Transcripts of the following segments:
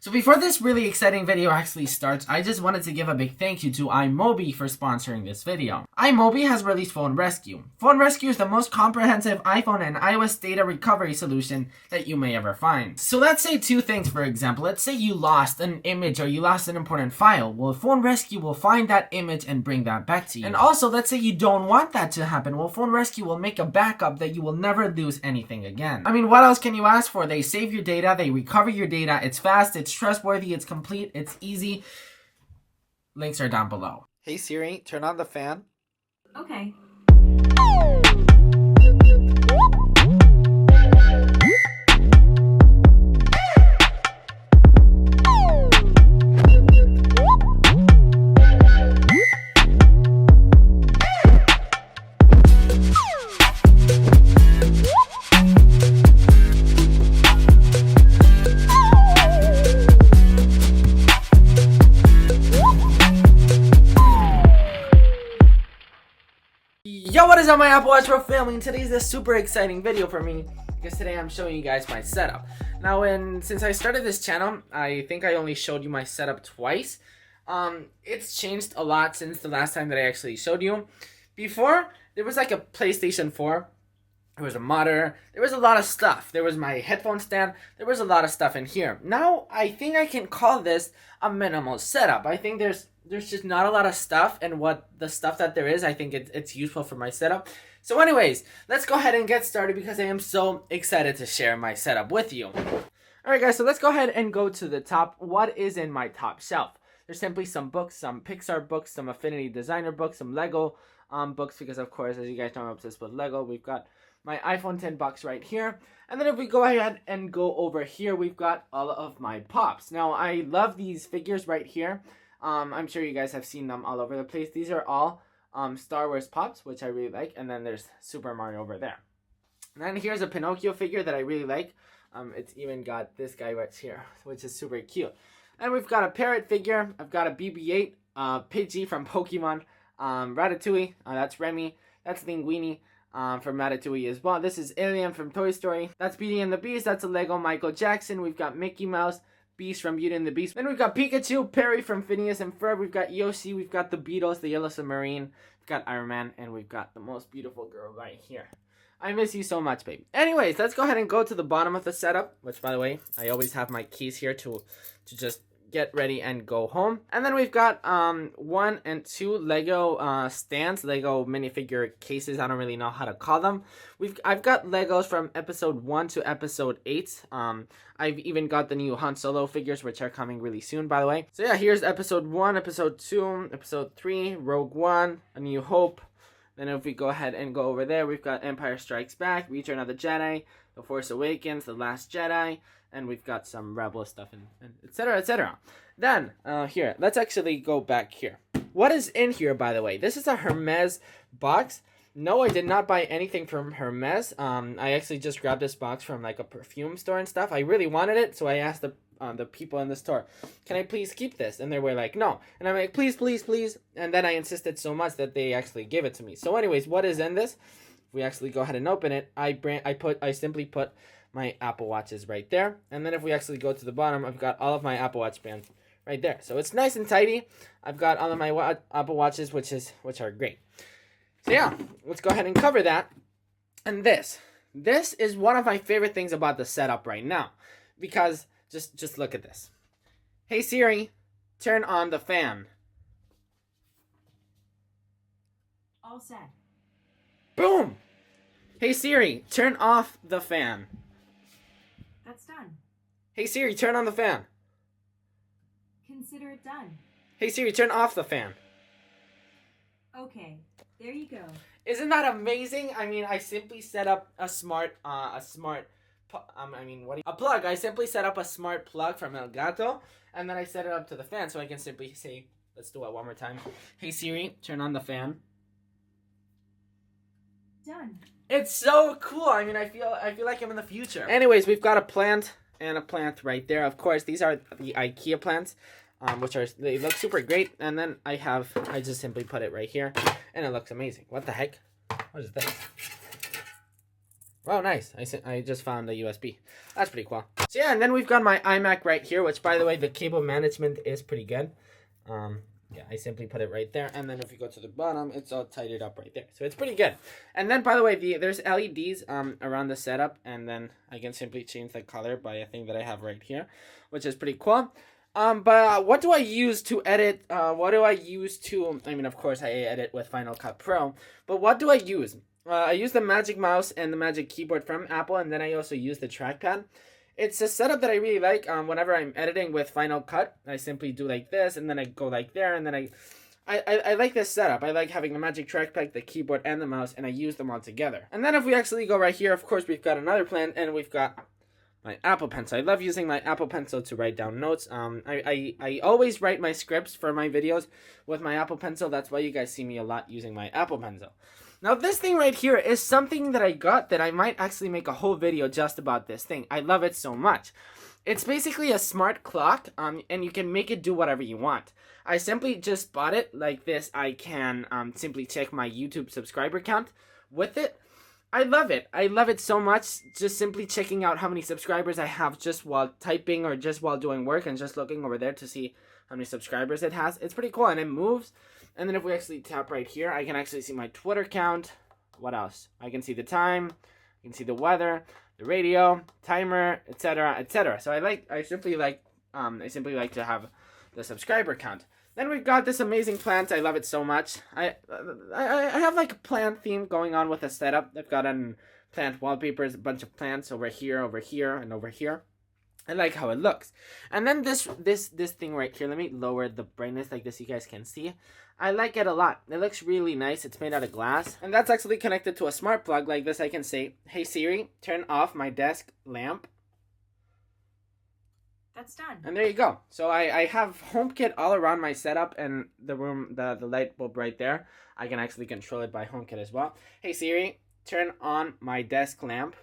So before this really exciting video actually starts, I just wanted to give a big thank you to iMobi for sponsoring this video. iMobi has released Phone Rescue. Phone Rescue is the most comprehensive iPhone and iOS data recovery solution that you may ever find. So let's say two things, for example. Let's say you lost an image or you lost an important file. Well, Phone Rescue will find that image and bring that back to you. And also, let's say you don't want that to happen. Well, Phone Rescue will make a backup that you will never lose anything again. I mean, what else can you ask for? They save your data, they recover your data, it's fast, it's trustworthy, it's complete, it's easy. Links are down below. Hey Siri, turn on the fan. Okay. Yo, what is up, my Apple Watch Pro family? And today's a super exciting video for me because today I'm showing you guys my setup. Now, since I started this channel, I think I only showed you my setup twice. It's changed a lot since the last time that I actually showed you. Before, there was like a PlayStation 4. There was a monitor. There was a lot of stuff. There was my headphone stand. There was a lot of stuff in here. Now, I think I can call this a minimal setup. I think there's just not a lot of stuff, and what the stuff that there is, I think it's useful for my setup. So anyways, let's go ahead and get started because I am so excited to share my setup with you. Alright guys, so let's go ahead and go to the top. What is in my top shelf? There's simply some books, some Pixar books, some Affinity Designer books, some Lego books, because of course, as you guys know, I'm obsessed with Lego. We've got my iPhone 10 box right here. And then if we go ahead and go over here, we've got all of my Pops. Now, I love these figures right here. I'm sure you guys have seen them all over the place. These are all Star Wars Pops, which I really like. And then there's Super Mario over there. And then here's a Pinocchio figure that I really like. It's even got this guy right here, which is super cute. And we've got a parrot figure. I've got a BB-8, Pidgey from Pokemon, Ratatouille, that's Remy, that's Linguini from Ratatouille as well. This is Alien from Toy Story. That's Beauty and the Beast. That's a Lego Michael Jackson. We've got Mickey Mouse, Beast from Beauty and the Beast. Then we've got Pikachu, Perry from Phineas and Ferb. We've got Yoshi. We've got the Beatles, the Yellow Submarine. We've got Iron Man, and we've got the most beautiful girl right here. I miss you so much, baby. Anyways, let's go ahead and go to the bottom of the setup, which, by the way, I always have my keys here to just get ready and go home. And then we've got 1 and 2 Lego stands, Lego minifigure cases. I don't really know how to call them. I've got Legos from episode 1 to episode 8. I've even got the new Han Solo figures, which are coming really soon, by the way. So yeah, here's episode 1, episode 2, episode 3, Rogue One, A New Hope. Then if we go ahead and go over there, we've got Empire Strikes Back, Return of the Jedi, The Force Awakens, The Last Jedi, and we've got some Rebel stuff and etc, etc. Then, here, let's actually go back here. What is in here, by the way? This is a Hermes box. No, I did not buy anything from Hermes. I actually just grabbed this box from like a perfume store and stuff. I really wanted it, so I asked the people in the store, can I please keep this? And they were like, no. And I'm like, please, please, please. And then I insisted so much that they actually gave it to me. So anyways, what is in this? If we actually go ahead and open it, I simply put my Apple Watches right there. And then if we actually go to the bottom, I've got all of my Apple Watch bands right there. So it's nice and tidy. I've got all of my Apple Watches, which are great. So yeah, let's go ahead and cover that. And this is one of my favorite things about the setup right now, because just look at this. Hey Siri, turn on the fan. All set. Boom! Hey Siri, turn off the fan. That's done. Hey Siri, turn on the fan. Consider it done. Hey Siri, turn off the fan. Okay, there you go. Isn't that amazing? I mean, I simply set up a plug. I simply set up a smart plug from Elgato, and then I set it up to the fan, so I can simply say, let's do it one more time. Hey Siri, turn on the fan. Done. It's so cool. I mean, I feel like I'm in the future. Anyways, we've got a plant and a plant right there. Of course, these are the IKEA plants, they look super great. And then I just simply put it right here, and it looks amazing. What the heck? What is this? Oh, nice. I just found a USB. That's pretty cool. So yeah, and then we've got my iMac right here, which by the way, the cable management is pretty good. Yeah, I simply put it right there, and then if you go to the bottom, it's all tidied up right there. So it's pretty good. And then, by the way, there's LEDs around the setup, and then I can simply change the color by a thing that I have right here, which is pretty cool. But what do I use to edit? What do I use to? I mean, of course, I edit with Final Cut Pro, but what do I use? I use the Magic Mouse and the Magic Keyboard from Apple, and then I also use the trackpad. It's a setup that I really like. Whenever I'm editing with Final Cut, I simply do like this, and then I go like there, and then I like this setup. I like having the Magic Trackpad, the keyboard, and the mouse, and I use them all together. And then if we actually go right here, of course, we've got another plan, and we've got my Apple Pencil. I love using my Apple Pencil to write down notes. I always write my scripts for my videos with my Apple Pencil. That's why you guys see me a lot using my Apple Pencil. Now, this thing right here is something that I got that I might actually make a whole video just about this thing. I love it so much. It's basically a smart clock, and you can make it do whatever you want. I simply just bought it like this. I can simply check my YouTube subscriber count with it. I love it. I love it so much, just simply checking out how many subscribers I have just while typing or just while doing work and just looking over there to see how many subscribers it has. It's pretty cool, and it moves. And then if we actually tap right here, I can actually see my Twitter count. What else? I can see the time. I can see the weather, the radio, timer, etc., etc. So I simply like to have the subscriber count. Then we've got this amazing plant. I love it so much. I have like a plant theme going on with the setup. I've got plant wallpapers, a bunch of plants over here, and over here. I like how it looks. And then this thing right here, let me lower the brightness like this so you guys can see. I like it a lot. It looks really nice. It's made out of glass. And that's actually connected to a smart plug like this. I can say, hey Siri, turn off my desk lamp. That's done. And there you go. So I have HomeKit all around my setup, and the room, the light bulb right there. I can actually control it by HomeKit as well. Hey Siri, turn on my desk lamp.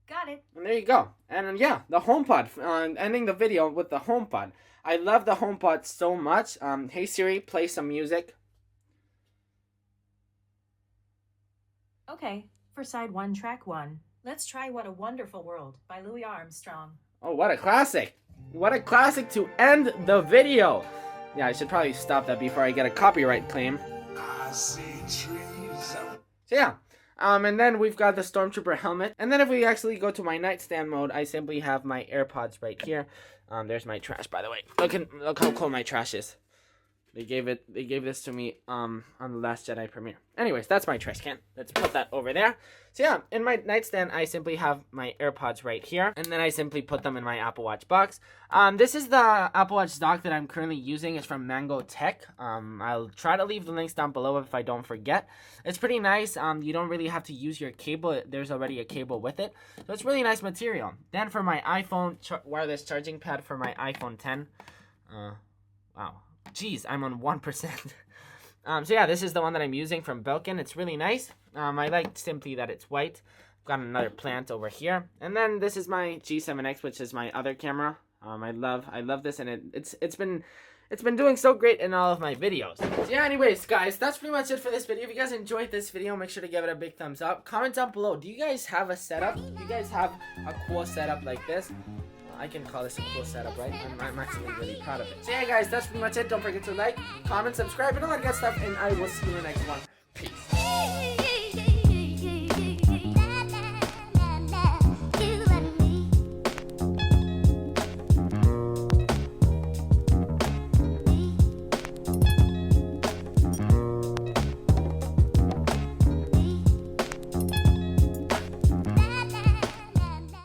Got it. And there you go. And yeah, the HomePod. Ending the video with the HomePod. I love the HomePod so much. Hey Siri, play some music. Okay, for side 1, track 1. Let's try What a Wonderful World by Louis Armstrong. Oh, what a classic. What a classic to end the video. Yeah, I should probably stop that before I get a copyright claim. I see trees. So yeah. And then we've got the Stormtrooper helmet. And then if we actually go to my nightstand mode, I simply have my AirPods right here. There's my trash, by the way. Look how cool my trash is. They gave this to me on the Last Jedi premiere. Anyways, that's my trash can. Let's put that over there. So yeah, in my nightstand, I simply have my AirPods right here, and then I simply put them in my Apple Watch box. This is the Apple Watch dock that I'm currently using. It's from Mango Tech. I'll try to leave the links down below if I don't forget. It's pretty nice. You don't really have to use your cable. There's already a cable with it, so it's really nice material. Then for my iPhone wireless charging pad for my iPhone 10. Wow. Jeez, I'm on 1%. So yeah, this is the one that I'm using from Belkin. It's really nice. I like simply that it's white. I've got another plant over here. And then this is my G7X, which is my other camera. I love this, and it's been doing so great in all of my videos. So yeah, anyways, guys, that's pretty much it for this video. If you guys enjoyed this video, make sure to give it a big thumbs up. Comment down below. Do you guys have a setup? Do you guys have a cool setup like this? I can call this a cool setup, right? I'm actually really proud of it. So yeah, guys, that's pretty much it. Don't forget to like, comment, subscribe, and all that good stuff, and I will see you in the next one.